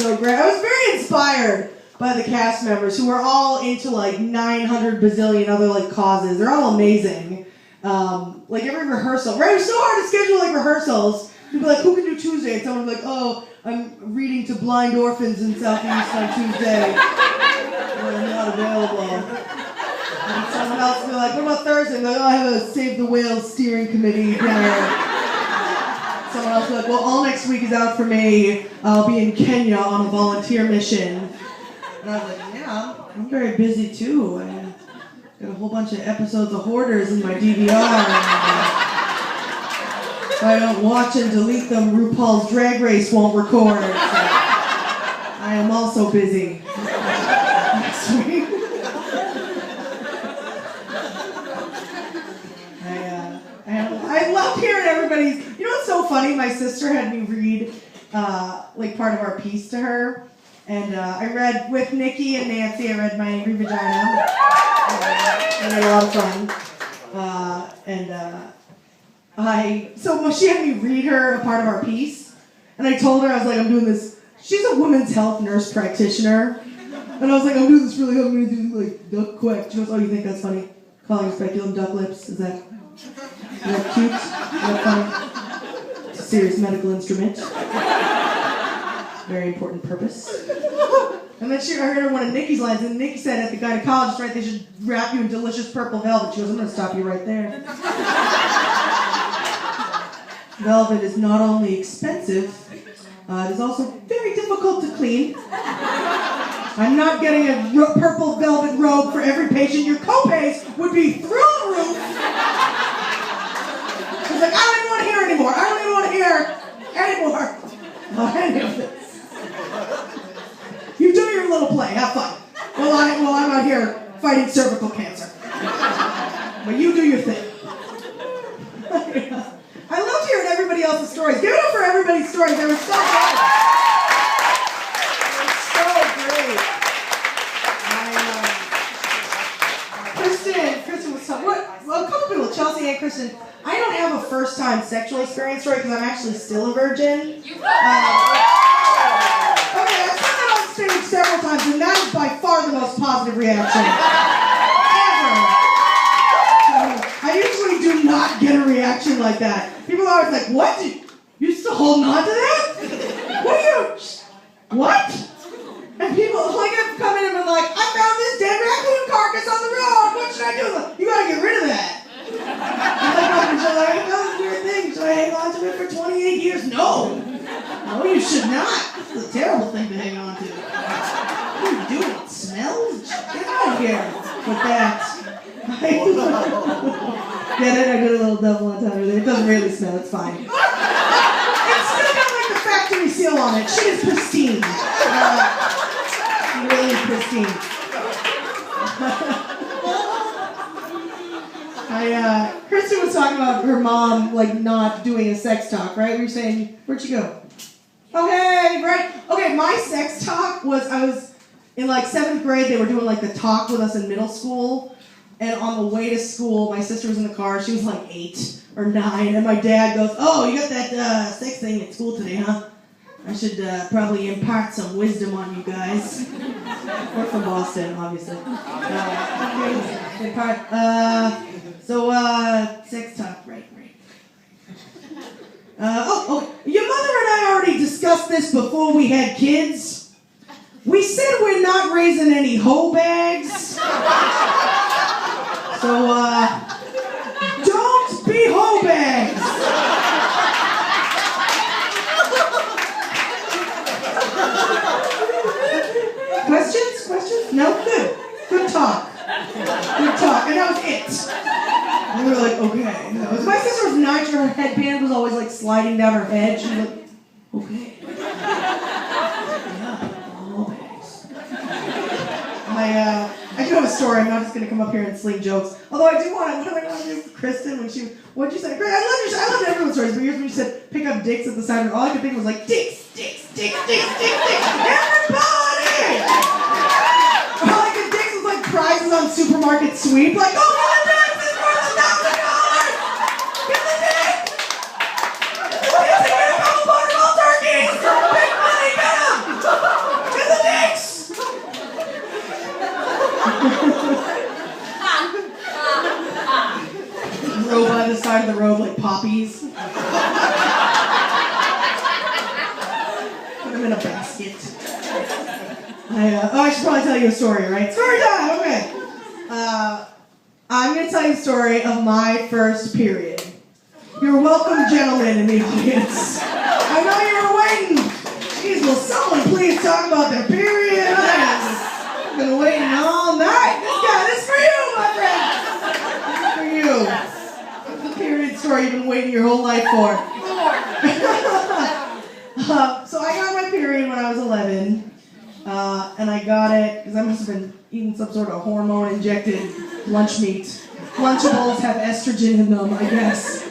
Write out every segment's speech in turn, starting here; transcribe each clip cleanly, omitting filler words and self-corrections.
really great. I was very inspired by the cast members who are all into like 900 bazillion other like causes. They're all amazing. Like every rehearsal, right? It was so hard to schedule like rehearsals. You'd be like, who can do Tuesday? And someone would be like, oh, I'm reading to blind orphans in Southeast on Tuesday. I'm not available. And someone else would be like, what about Thursday? And like, oh, I have a Save the Whales steering committee dinner. Someone else would be like, well, all next week is out for me. I'll be in Kenya on a volunteer mission. And I was like, yeah, I'm very busy too. I got a whole bunch of episodes of Hoarders in my DVR. If I don't watch and delete them, RuPaul's Drag Race won't record. So I am also busy next week. I love hearing everybody's. You know what's so funny? My sister had me read like part of our piece to her, and I read with Nikki and Nancy. I read My Angry Vagina. I had a lot of fun. So she had me read her a part of our piece, and I told her, I was like, I'm doing this. She's a women's health nurse practitioner, and I was like, I'm doing this really. I'm going to do like duck quack. She goes, oh, you think that's funny? Calling speculum duck lips? Is that cute? Is that funny? It's a serious medical instrument. Very important purpose. And then I heard her one of Nikki's lines, and Nikki said at the gynecologist, right, they should wrap you in delicious purple velvet. She goes, I'm going to stop you right there. Velvet is not only expensive, it is also very difficult to clean. I'm not getting a purple velvet robe for every patient. Your co-pays would be through the roof. She's like, I don't even want to hear anymore. I don't even want to hear anymore about any of this. You do your little play. Have fun. Well, I'm out here fighting cervical cancer. But you do your thing. I loved hearing everybody else's stories. Give it up for everybody's stories. They were so good. They were so great. Kristen was talking. Well, a couple people, Chelsea and Kristen. I don't have a first-time sexual experience story because I'm actually still a virgin. Okay, I've said that on stage several times, and that is by far the most positive reaction ever. I usually do not get a reaction like that. People are always like, what? You still holding on to that? What? And people, like, have come in and been like, I found this dead raccoon carcass on the road. What should I do? You gotta get rid of that. And she's like, I found this weird thing. Should I hang on to it for 28 years? No. No, you should not. This is a terrible thing to hang on to. What are you doing? It smells? Get out of here with that. Get it? I did a little double entendre there. It doesn't really smell. It's fine. It's still got like the factory seal on it. She is pristine. Really pristine. Kristen was talking about her mom like not doing a sex talk, right? We were saying, where'd she go? Oh, hey, right. Okay, my sex talk was, I was in like 7th grade. They were doing like the talk with us in middle school. And on the way to school, my sister was in the car. She was like 8 or 9. And my dad goes, oh, you got that sex thing at school today, huh? I should probably impart some wisdom on you guys. We're from Boston, obviously. Sex talk, right. Your mother and I already discussed this before we had kids. We said we're not raising any hoe bags. So, don't be hoe bags. Questions? No? Good talk. And that was it. And we were like, okay. My sister was 9, her headband was always like sliding down her head. She was like, okay. Yeah, all bags. I do have a story. I'm not just going to come up here and sling jokes. Although I do want to, what did I want to do for Kristen when what'd you say? I love everyone's stories, but yours when you said pick up dicks at the side of it, all I could think was like, dicks. Everybody! All I could think was like prizes on supermarket sweep, like, oh, my dicks is worth $1,000! Get the dick! Get a couple butterball turkeys! Big money, get 'em! side of the road like poppies. Put them in a basket. I should probably tell you a story, right? Story time, okay. I'm going to tell you a story of my first period. You're welcome, gentlemen in the audience. I know you were waiting. Jeez, will someone please talk about their period? I've been waiting all night. This is for you, my friend. This is for you. The period story you've been waiting your whole life for. So I got my period when I was 11. And I got it because I must have been eating some sort of hormone-injected lunch meat. Lunchables have estrogen in them, I guess.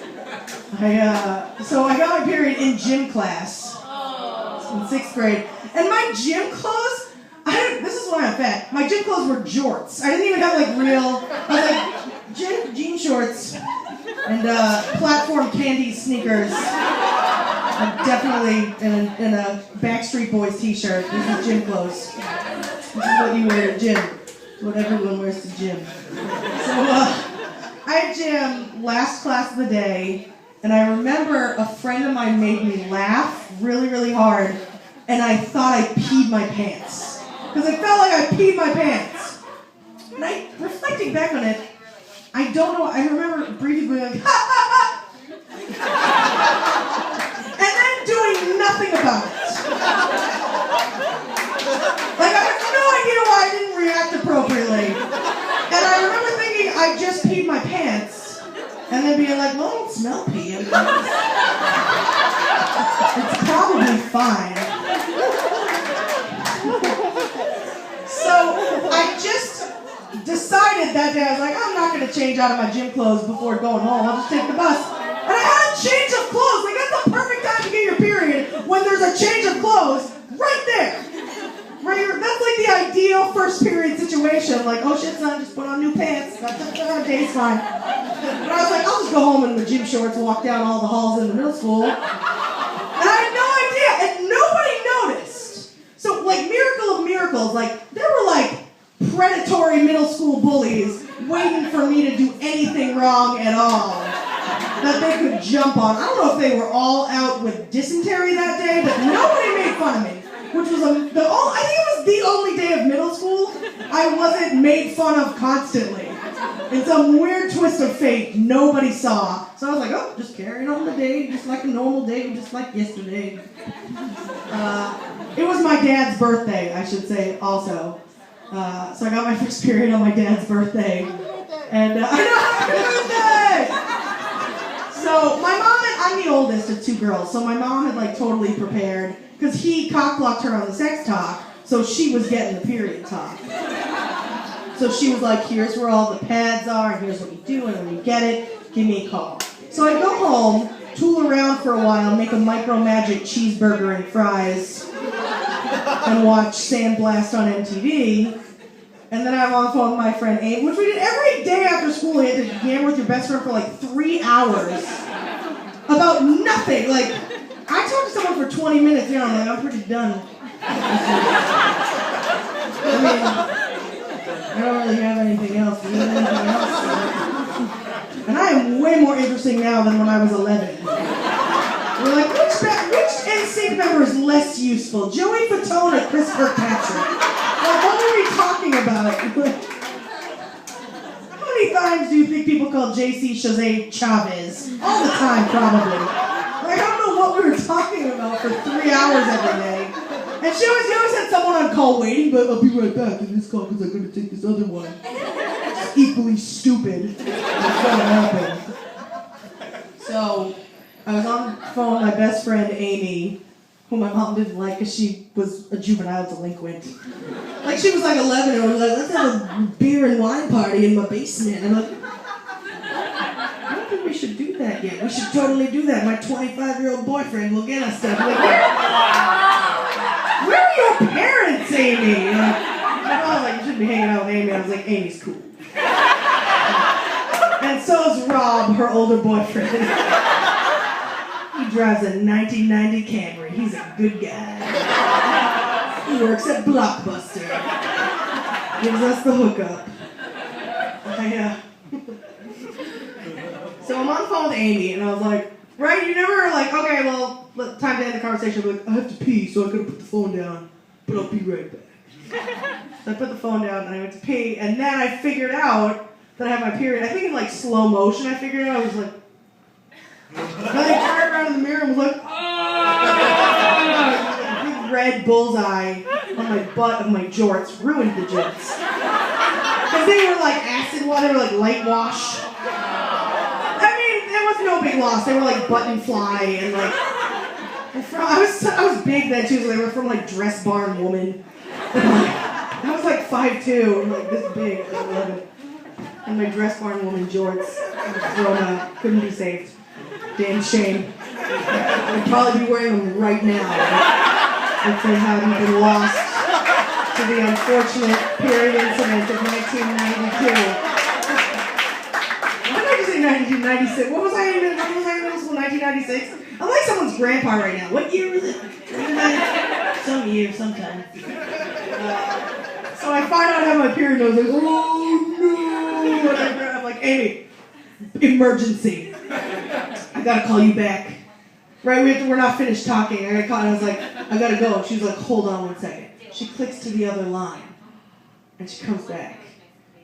So I got my period in gym class in 6th grade. And my gym clothes, this is why I'm fat. My gym clothes were jorts. I didn't even have like real, I was like jean shorts and platform candy sneakers. I'm definitely in a Backstreet Boys t-shirt. This is gym clothes. This is what you wear to gym. It's what everyone wears to gym. So I had gym last class of the day, and I remember a friend of mine made me laugh really, really hard, and I thought I peed my pants. Because I felt like I peed my pants. And reflecting back on it, I don't know, I remember briefly being like, ha ha ha! And then doing nothing about it. Like, I have no idea why I didn't react appropriately. And I remember thinking I just peed my pants. And then being like, well, I don't smell pee. It's probably fine. So I just decided that day, I was like, I'm not going to change out of my gym clothes before going home. I'll just take the bus. And I had a change of clothes. Like, that's the perfect time to get your period, when there's a change of clothes right there. Right, that's like the ideal first period situation. Like, oh shit, son, just put on new pants. Day's fine. But I was like, I'll just go home in my gym shorts and walk down all the halls in the middle school. And I had no idea, and nobody noticed. So, like, miracle of miracles, like, there were like predatory middle school bullies waiting for me to do anything wrong at all that they could jump on. I don't know if they were all out with dysentery that day, but nobody made fun of me. Which was I think it was the only day of middle school I wasn't made fun of constantly. In some weird twist of fate, nobody saw. So I was like, oh, just carrying on the day, just like a normal day, just like yesterday. It was my dad's birthday, I should say, also. So I got my first period on my dad's birthday. And I know, happy birthday! So my mom I'm the oldest of 2 girls, so my mom had like totally prepared. Because he cock-blocked her on the sex talk, so she was getting the period talk. So she was like, here's where all the pads are, and here's what you do, and when you get it, give me a call. So I'd go home, tool around for a while, make a Micro Magic cheeseburger and fries, and watch Sandblast on MTV. And then I'm on the phone with my friend Abe, which we did every day after school. You had to yammer with your best friend for like 3 hours about nothing. Like, I talked to someone for 20 minutes, you know, I'm like, I'm pretty done. I mean, I don't really have anything else. Do you have anything else? And I am way more interesting now than when I was 11. We're like, which NSYNC member is less useful? Joey Fatone or Chris Kirkpatrick? Like, what are we talking about? How many times do you think people call JC Chazé Chavez? All the time, probably. I don't know what we were talking about for 3 hours every day. And she always had someone on call waiting, but I'll be right back in this call because I'm going to take this other one. It's equally stupid. It's going to happen. So, I was on the phone with my best friend, Amy, who my mom didn't like because she was a juvenile delinquent. Like, she was like 11 and was like, let's have a beer and wine party in my basement. And I'm like, I don't think we should do that yet. We should totally do that. My 25-year-old boyfriend will get us stuff. Like, where are your parents, Amy? And I was like, you shouldn't be hanging out with Amy. I was like, Amy's cool. And so is Rob, her older boyfriend. He drives a 1990 Camry. He's a good guy. He works at Blockbuster. Gives us the hookup. So I'm on on the phone with Amy, and I was like, right, you never like, okay, well, time to end the conversation. I'm like, I have to pee, so I gotta put the phone down, but I'll be right back. So I put the phone down, and I went to pee, and then I figured out that I had my period. I think in like slow motion, I figured it out. I was like, and I turned around in the mirror and was like, oh! Big red bullseye on my butt of my jorts. Ruined the jorts. Because they were like acid water, like light wash. I mean, it was no big loss. They were like button fly and like, I was big then too, so they were from like Dress Barn Woman. I was like 5'2", and like this big, I love it. And my Dress Barn Woman jorts. I was thrown out, couldn't be saved. Damn shame. I'd probably be wearing them right now if they hadn't been lost to the unfortunate period incident of 1992. Why did I just say 1996? What was I in middle school? 1996? I'm like someone's grandpa right now. What year was it? Some year, sometime. So I find out I have my period, and I was like, oh no! And I'm like, Amy, emergency. I gotta call you back. Right, we're not finished talking. I got called, and I was like, I gotta go. She was like, hold on 1 second. She clicks to the other line, and she comes back,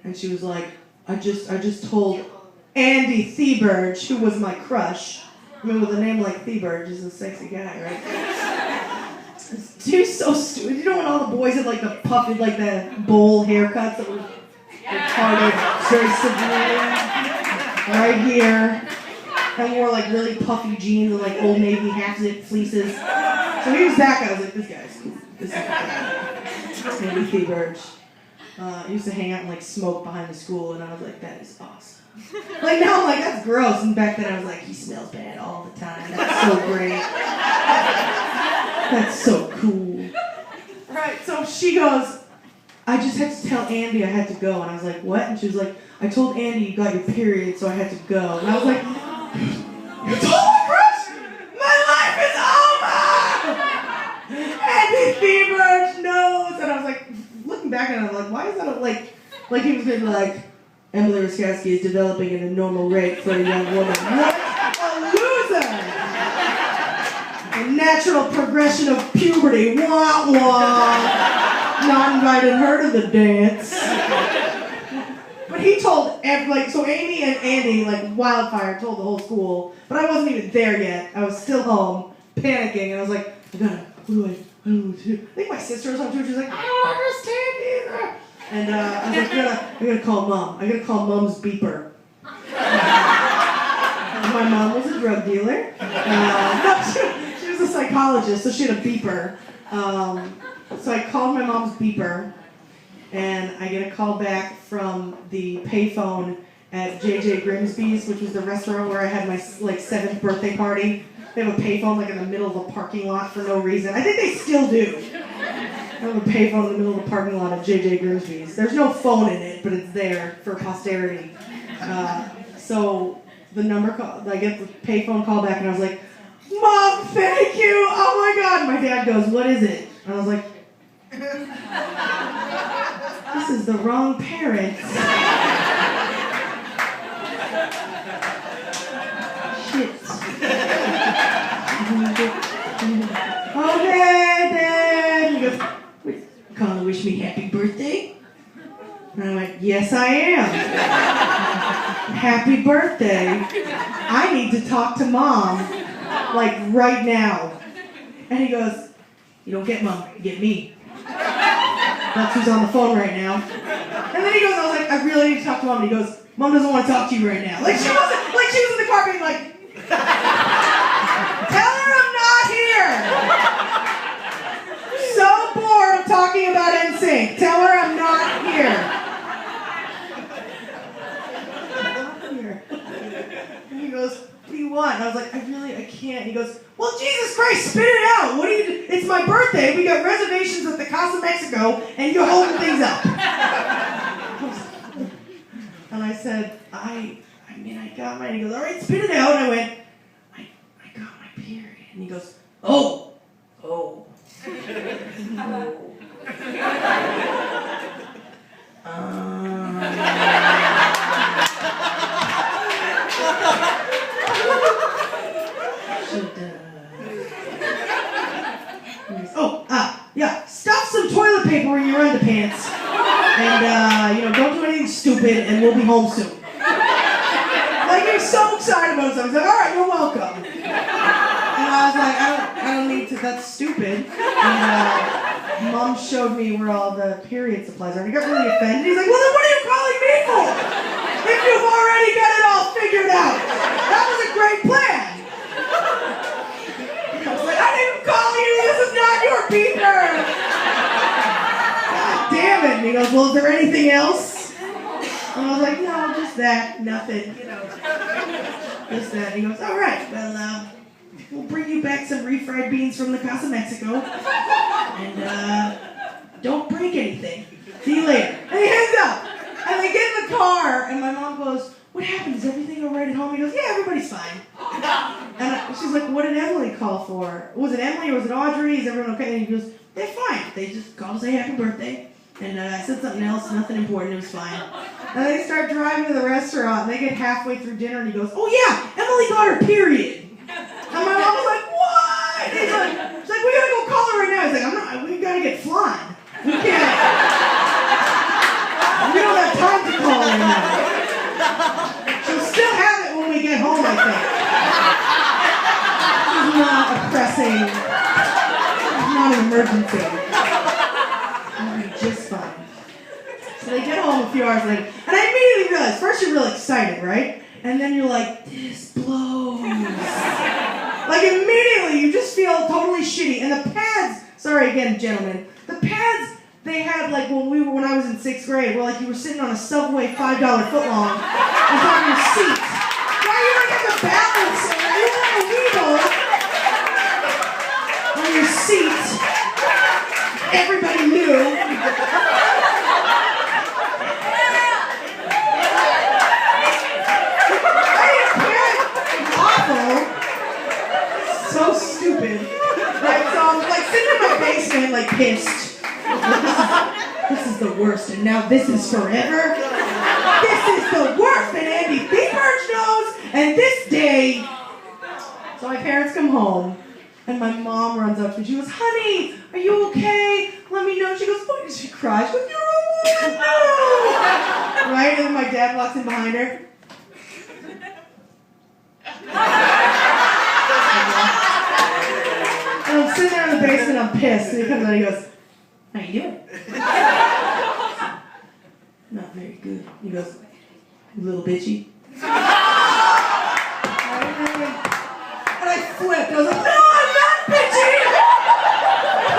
and she was like, I just told Andy Theberge, who was my crush. I mean, with a name like Theberge, is a sexy guy, right? He's so stupid. You know when all the boys had like the puffy, like the bowl haircuts that were retarded very severely right here, and wore like really puffy jeans and like Old Navy half-zip fleeces. So he was that guy. I was like, this guy's cool. This is cool. Andy Theberge. Used to hang out and like smoke behind the school, and I was like, that is awesome. Like now I'm like, that's gross. And back then I was like, he smells bad all the time. That's so great. That's so cool. Right, so she goes, I just had to tell Andy I had to go. And I was like, what? And she was like, I told Andy you got your period, so I had to go. And I was like, you told my crush? My life is over! Andy Theberge knows! And I was like, looking back at it, I was like, why is that like he was gonna be like, Emily Ruskowski is developing at a normal rate for a young woman. What a loser! A natural progression of puberty. Wah wah. Not invited her to the dance. But he told so Amy and Andy, like wildfire, told the whole school. But I wasn't even there yet. I was still home, panicking, and I was like, I don't know what to do. I think my sister was home too. She was like, I don't understand either. And I was like, I gotta call Mom. I gotta call Mom's beeper. My mom was a drug dealer. She was a psychologist, so she had a beeper. So I called my mom's beeper, and I get a call back from the payphone at J.J. Grimsby's, which was the restaurant where I had my 7th birthday party. They have a payphone like in the middle of a parking lot for no reason. I think they still do. I have a payphone in the middle of the parking lot at J.J. Grimsby's. There's no phone in it, but it's there for posterity. So the number call, I get the payphone call back, and I was like, Mom, thank you! Oh my God! My dad goes, what is it? And I was like, this is the wrong parent. Shit. Okay, Dad. He goes, calling to wish me happy birthday? And I went, yes, I am. Happy birthday. I need to talk to Mom, like right now. And he goes, you don't get Mom, you get me. That's who's on the phone right now. And then he goes, I was like, I really need to talk to Mom. And he goes, Mom doesn't want to talk to you right now. Like she was in the car being like, tell her I'm not here. So bored of talking about NSYNC. Tell her I'm not here. And he goes, what do you want? And I was like, I can't. And he goes, well, Jesus Christ, spit it out. What do you do? It's my birthday. We got reservations at the Casa Mexico, and you're holding things up. And I said, I got mine. He goes, all right, spit it out. And I went, I got my period. And he goes, oh. Yeah, stuff some toilet paper in your underpants. And, don't do anything stupid, and we'll be home soon. Like, he was so excited about something. He's like, all right, you're welcome. And I was like, I don't need to, that's stupid. And Mom showed me where all the period supplies are, and he got really offended. He's like, well, then what are you calling me for? If you've already got it all figured out. That was a great plan. I was like, I didn't call you, this is not your beeper. God damn it. And he goes, well, is there anything else? And I was like, no, just that, nothing, just that. And he goes, all right, well, we'll bring you back some refried beans from the Casa Mexico. And, don't break anything. See you later. And he hangs up. And they get in the car, and my mom goes, what happened? Is everything all right at home? He goes, yeah, everybody's fine. And she's like, what did Emily call for? Was it Emily or was it Audrey? Is everyone okay? And he goes, they're fine. They just called to say happy birthday. And I said something else, nothing important, it was fine. And they start driving to the restaurant, and they get halfway through dinner, and he goes, oh yeah, Emily got her period. And my mom was like, what? She's like, we gotta go call her right now. He's like, we gotta get flying. We can't. We don't have time to call her now. She'll still have it when we get home, I think. It's not a pressing, it's not an emergency. It'll be just fine. So they get home a few hours later, and I immediately realized, first you're real excited, right? And then you're like, this blows. Like immediately, you just feel totally shitty. And the pads, sorry again, gentlemen, the pads they had like when I was in 6th grade, were like you were sitting on a Subway $5 footlong on top of your seat. Why you don't get the balance? You want a needle on your seat. Everybody knew. So stupid. Right, so I'm like sitting in my basement, like pissed. This is the worst, and now this is forever. This is the worst, and Andy Beepurge knows, and this day. So my parents come home, and my mom runs up to me. She goes, honey, are you okay? Let me know. She goes, what? She cries. She goes, you're a woman now. Right, and then my dad walks in behind her. And I'm sitting there in the basement, I'm pissed, and he comes out and he goes, how you doing? Not very good. He goes, you little bitchy. And I flipped. I was like, no, I'm not bitchy!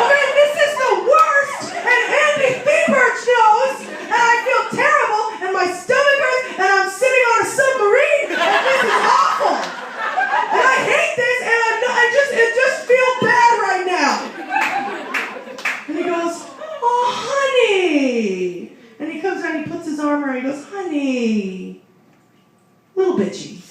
Okay, this is the worst, and Andy Beepurge knows, and I feel terrible, and my stomach hurts, and I'm sitting on a submarine, and this is awful! And I hate this, and it just feels bad right now. And he goes, oh, honey. And he comes down, he puts his arm around, he goes, honey. Little bitchy.